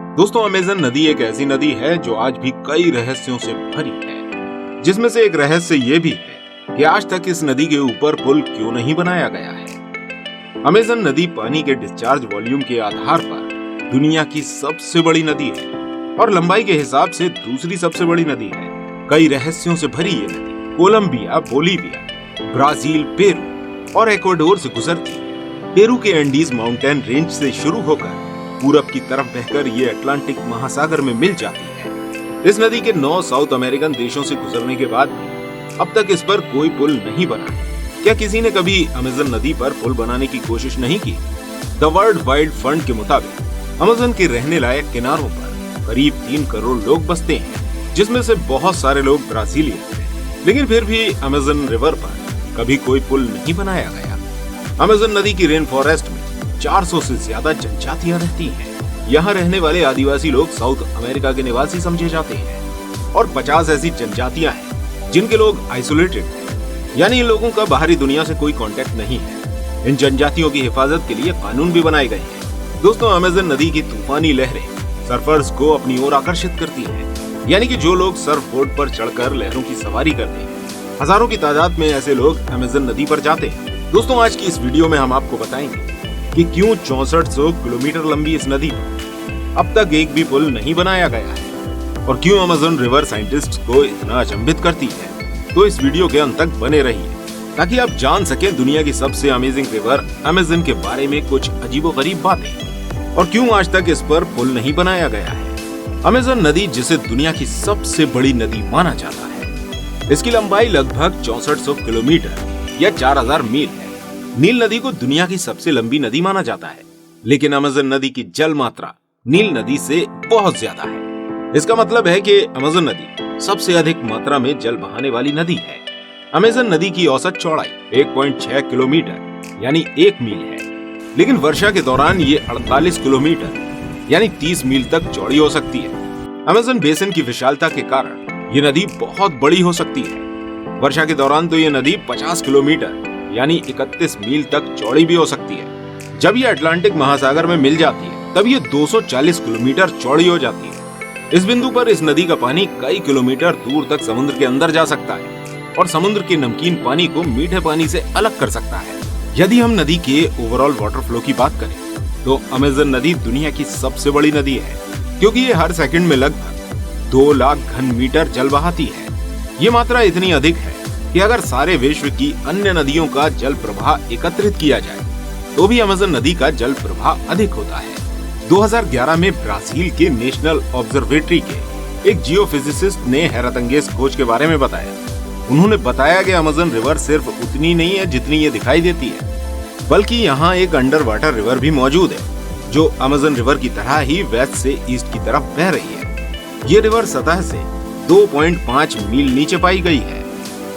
दोस्तों, अमेज़न नदी एक ऐसी नदी है जो आज भी कई रहस्यों से भरी है, जिसमें से एक रहस्य ये भी है कि आज तक इस नदी के ऊपर पुल क्यों नहीं बनाया गया है। अमेज़न नदी पानी के डिस्चार्ज वॉल्यूम के आधार पर दुनिया की सबसे बड़ी नदी है और लंबाई के हिसाब से दूसरी सबसे बड़ी नदी है। कई रहस्यों से भरी ये नदी कोलंबिया, बोलीविया, ब्राजील, पेरू और इक्वाडोर से गुजरती है। पेरू के एंडीज माउंटेन रेंज से शुरू होकर पूरब की तरफ बहकर ये अटलांटिक महासागर में मिल जाती है। इस नदी के 9 साउथ अमेरिकन देशों से गुजरने के बाद भी अब तक इस पर कोई पुल नहीं बना। क्या किसी ने कभी अमेज़न नदी पर पुल बनाने की कोशिश नहीं की? द वर्ल्ड वाइड फंड के मुताबिक अमेज़न के रहने लायक किनारों पर करीब 3 करोड़ लोग बसते हैं, जिसमें से बहुत सारे लोग ब्राजीलियन हैं। लेकिन फिर भी अमेज़न रिवर पर कभी कोई पुल नहीं बनाया गया। अमेज़न नदी की रेन फॉरेस्ट में 400 से ज्यादा जनजातियां रहती हैं। यहाँ रहने वाले आदिवासी लोग साउथ अमेरिका के निवासी समझे जाते हैं और 50 ऐसी जनजातियां हैं जिनके लोग आइसोलेटेड हैं, यानी इन लोगों का बाहरी दुनिया से कोई कांटेक्ट नहीं है। इन जनजातियों की हिफाजत के लिए कानून भी बनाए गए हैं। दोस्तों, अमेज़न नदी की तूफानी लहरें सर्फर्स को अपनी ओर आकर्षित करती हैं, यानी कि जो लोग सर्फ बोर्ड पर चढ़कर लहरों की सवारी करते हैं। हजारों की तादाद में ऐसे लोग अमेज़न नदी पर जाते हैं। दोस्तों, आज की इस वीडियो में हम आपको बताएंगे कि क्यों 6400 किलोमीटर लंबी इस नदी पर अब तक एक भी पुल नहीं बनाया गया है और क्यों अमेज़न रिवर साइंटिस्ट्स को इतना अचंभित करती है। तो इस वीडियो के अंत तक बने रहिए ताकि आप जान सकें दुनिया की सबसे अमेजिंग रिवर अमेज़न के बारे में कुछ अजीबोगरीब बातें और क्यों आज तक इस पर पुल नहीं बनाया गया है। अमेज़न नदी, जिसे दुनिया की सबसे बड़ी नदी माना जाता है, इसकी लंबाई लगभग 6400 किलोमीटर या 4000 मील है। नील नदी को दुनिया की सबसे लंबी नदी माना जाता है, लेकिन अमेज़न नदी की जल मात्रा नील नदी से बहुत ज्यादा है। इसका मतलब है कि अमेज़न नदी सबसे अधिक मात्रा में जल बहाने वाली नदी है। अमेज़न नदी की औसत चौड़ाई 1.6 किलोमीटर यानी 1 मील है, लेकिन वर्षा के दौरान ये 48 किलोमीटर यानी 30 मील तक चौड़ी हो सकती है। अमेज़न बेसिन की विशालता के कारण ये नदी बहुत बड़ी हो सकती है। वर्षा के दौरान तो ये नदी 50 किलोमीटर यानी 31 मील तक चौड़ी भी हो सकती है। जब ये अटलांटिक महासागर में मिल जाती है तब ये 240 किलोमीटर चौड़ी हो जाती है। इस बिंदु पर इस नदी का पानी कई किलोमीटर दूर तक समुद्र के अंदर जा सकता है और समुद्र के नमकीन पानी को मीठे पानी से अलग कर सकता है। यदि हम नदी के ओवरऑल वाटर फ्लो की बात करें तो अमेज़न नदी दुनिया की सबसे बड़ी नदी है, क्योंकि ये हर सेकंड में लगभग 2 लाख घन मीटर जल बहाती है। ये मात्रा इतनी अधिक है कि अगर सारे विश्व की अन्य नदियों का जल प्रवाह एकत्रित किया जाए तो भी अमेज़न नदी का जल प्रवाह अधिक होता है। 2011 में ब्राजील के नेशनल ऑब्जर्वेटरी के एक जियोफिजिसिस्ट ने हैरतअंगेज खोज के बारे में बताया। उन्होंने बताया कि अमेज़न रिवर सिर्फ उतनी नहीं है जितनी ये दिखाई देती है, बल्कि यहाँ एक अंडर वाटर रिवर भी मौजूद है जो अमेज़न रिवर की तरह ही वेस्ट से ईस्ट की तरफ बह रही है। ये रिवर सतह से 2.5 मील नीचे पाई गई है।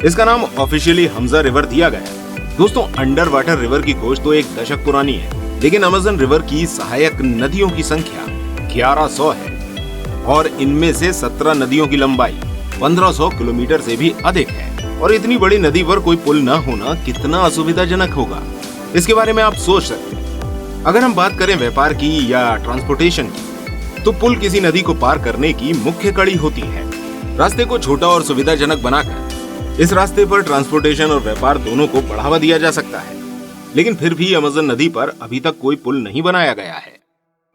इसका नाम ऑफिशियली हमजा रिवर दिया गया। दोस्तों, अंडर वाटर रिवर की खोज तो 1 दशक पुरानी है, लेकिन अमेज़न रिवर की सहायक नदियों की संख्या 1100 है और इनमें से 17 नदियों की लंबाई 1500 किलोमीटर से भी अधिक है। और इतनी बड़ी नदी पर कोई पुल न होना कितना असुविधाजनक होगा, इसके बारे में आप सोच सकते हैं। अगर हम बात करें व्यापार की या ट्रांसपोर्टेशन की, तो पुल किसी नदी को पार करने की मुख्य कड़ी होती है। रास्ते को छोटा और सुविधाजनक बनाकर इस रास्ते पर ट्रांसपोर्टेशन और व्यापार दोनों को बढ़ावा दिया जा सकता है, लेकिन फिर भी अमेज़न नदी पर अभी तक कोई पुल नहीं बनाया गया है।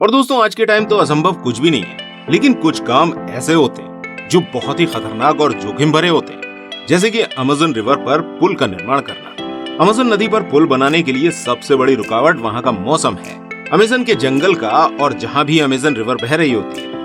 और दोस्तों, आज के टाइम तो असंभव कुछ भी नहीं है, लेकिन कुछ काम ऐसे होते हैं जो बहुत ही खतरनाक और जोखिम भरे होते हैं, जैसे कि अमेज़न रिवर पर पुल का निर्माण करना। अमेज़न नदी पर पुल बनाने के लिए सबसे बड़ी रुकावट वहाँ का मौसम है। अमेज़न के जंगल का और जहाँ भी अमेज़न रिवर बह रही होती है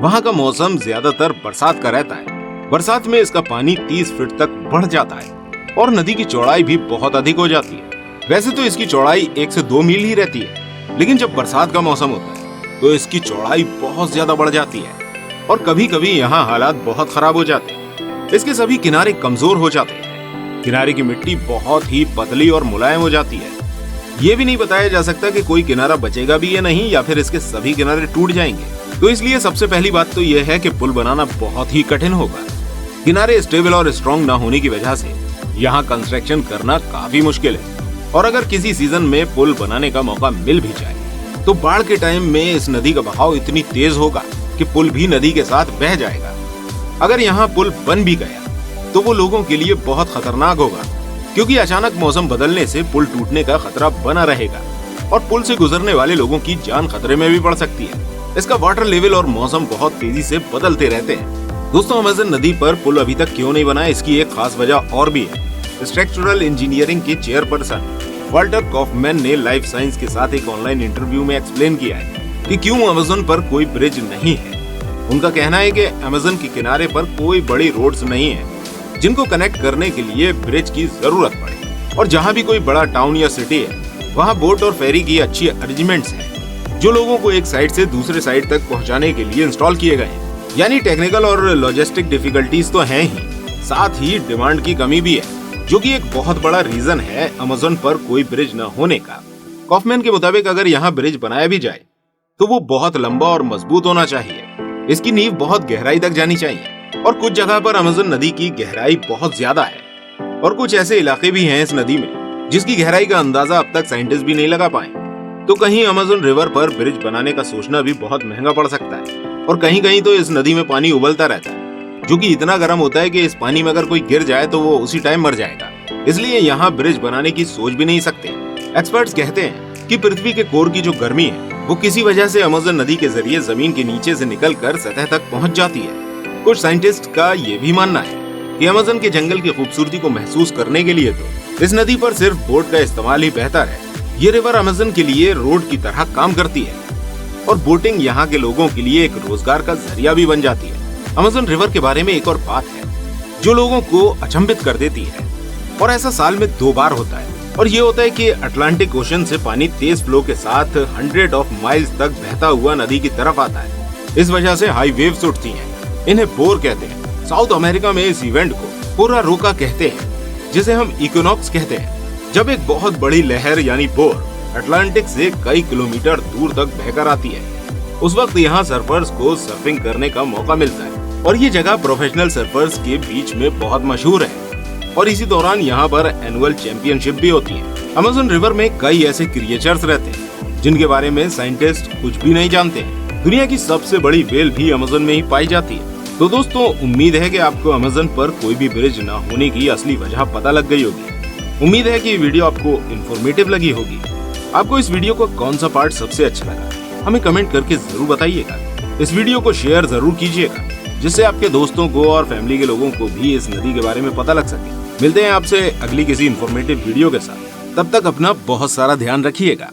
वहाँ का मौसम ज्यादातर बरसात का रहता है। बरसात में इसका पानी 30 फीट तक बढ़ जाता है और नदी की चौड़ाई भी बहुत अधिक हो जाती है। वैसे तो इसकी चौड़ाई 1 से 2 मील ही रहती है, लेकिन जब बरसात का मौसम होता है तो इसकी चौड़ाई बहुत ज्यादा बढ़ जाती है और कभी कभी यहाँ हालात बहुत खराब हो जाते हैं। इसके सभी किनारे कमजोर हो जाते हैं। किनारे की मिट्टी बहुत ही पतली और मुलायम हो जाती है। ये भी नहीं बताया जा सकता कि कोई किनारा बचेगा भी या नहीं, या फिर इसके सभी किनारे टूट जाएंगे। तो इसलिए सबसे पहली बात तो यह है कि पुल बनाना बहुत ही कठिन होगा। किनारे स्टेबल और स्ट्रॉन्ग ना होने की वजह से यहाँ कंस्ट्रक्शन करना काफी मुश्किल है। और अगर किसी सीजन में पुल बनाने का मौका मिल भी जाए तो बाढ़ के टाइम में इस नदी का बहाव इतनी तेज होगा कि पुल भी नदी के साथ बह जाएगा। अगर यहाँ पुल बन भी गया तो वो लोगों के लिए बहुत खतरनाक होगा, क्योंकि अचानक मौसम बदलने से पुल टूटने का खतरा बना रहेगा और पुल से गुजरने वाले लोगों की जान खतरे में भी पड़ सकती है। इसका वाटर लेवल और मौसम बहुत तेजी से बदलते रहते हैं। दोस्तों, अमेज़न नदी पर पुल अभी तक क्यों नहीं बना, इसकी एक खास वजह और भी है। स्ट्रक्चरल इंजीनियरिंग के चेयरपर्सन वाल्टर कॉफमैन ने लाइफ साइंस के साथ एक ऑनलाइन इंटरव्यू में एक्सप्लेन किया है कि क्यों अमेज़न पर कोई ब्रिज नहीं है। उनका कहना है कि अमेज़न के किनारे पर कोई बड़ी रोड्स नहीं है जिनको कनेक्ट करने के लिए ब्रिज की जरूरत पड़े, और जहाँ भी कोई बड़ा टाउन या सिटी है वहाँ बोट और फेरी की अच्छी अरेंजमेंट्स हैं जो लोगों को एक साइड से दूसरे साइड तक पहुँचाने के लिए इंस्टॉल किए गए हैं। यानी टेक्निकल और लॉजिस्टिक डिफिकल्टीज तो हैं ही, साथ ही डिमांड की कमी भी है, जो कि एक बहुत बड़ा रीजन है अमेज़न पर कोई ब्रिज न होने का। कॉफमैन के मुताबिक अगर यहाँ ब्रिज बनाया भी जाए तो वो बहुत लंबा और मजबूत होना चाहिए। इसकी नींव बहुत गहराई तक जानी चाहिए, और कुछ जगह पर अमेज़न नदी की गहराई बहुत ज्यादा है और कुछ ऐसे इलाके भी हैं इस नदी में जिसकी गहराई का अंदाजा अब तक साइंटिस्ट भी नहीं लगा पाए। तो कहीं अमेज़न रिवर पर ब्रिज बनाने का सोचना भी बहुत महंगा पड़ सकता है, और कहीं कहीं तो इस नदी में पानी उबलता रहता है जो कि इतना गर्म होता है कि इस पानी में अगर कोई गिर जाए तो वो उसी टाइम मर जाएगा। इसलिए यहाँ ब्रिज बनाने की सोच भी नहीं सकते। एक्सपर्ट्स कहते हैं कि पृथ्वी के कोर की जो गर्मी है वो किसी वजह से अमेज़न नदी के जरिए जमीन के नीचे से निकलकर सतह तक पहुँच जाती है। कुछ साइंटिस्ट का ये भी मानना है कि अमेज़न के जंगल की खूबसूरती को महसूस करने के लिए तो इस नदी पर सिर्फ बोट का इस्तेमाल ही बेहतर है। ये रिवर अमेज़न के लिए रोड की तरह काम करती है और बोटिंग यहाँ के लोगों के लिए एक रोजगार का जरिया भी बन जाती है। अमेज़न रिवर के बारे में एक और बात है जो लोगों को अचंभित कर देती है, और ऐसा साल में 2 बार होता है, और ये होता है कि अटलांटिक ओशन से पानी तेज फ्लो के साथ 100 माइल्स तक बहता हुआ नदी की तरफ आता है। इस वजह से हाई वेव्स उठती हैं। इन्हें बोर कहते हैं। साउथ अमेरिका में इस इवेंट को पोरा रोका कहते हैं, जिसे हम इक्विनॉक्स कहते हैं, जब एक बहुत बड़ी लहर यानी बोर अटलांटिक से कई किलोमीटर दूर तक बहकर आती है। उस वक्त यहाँ सर्फर्स को सर्फिंग करने का मौका मिलता है, और ये जगह प्रोफेशनल सर्फर्स के बीच में बहुत मशहूर है, और इसी दौरान यहाँ पर एनुअल चैंपियनशिप भी होती है। अमेज़न रिवर में कई ऐसे क्रिएचर्स रहते हैं जिनके बारे में साइंटिस्ट कुछ भी नहीं जानते हैं। दुनिया की सबसे बड़ी व्हेल भी अमेज़न में ही पाई जाती है। तो दोस्तों, उम्मीद है कि आपको अमेज़न पर कोई भी ब्रिज न होने की असली वजह पता लग गई होगी। उम्मीद है कि ये वीडियो आपको इन्फॉर्मेटिव लगी होगी। आपको इस वीडियो का कौन सा पार्ट सबसे अच्छा लगा, हमें कमेंट करके जरूर बताइएगा। इस वीडियो को शेयर जरूर कीजिएगा, जिससे आपके दोस्तों को और फैमिली के लोगों को भी इस नदी के बारे में पता लग सके। मिलते हैं आपसे अगली किसी इन्फॉर्मेटिव वीडियो के साथ। तब तक अपना बहुत सारा ध्यान रखिएगा।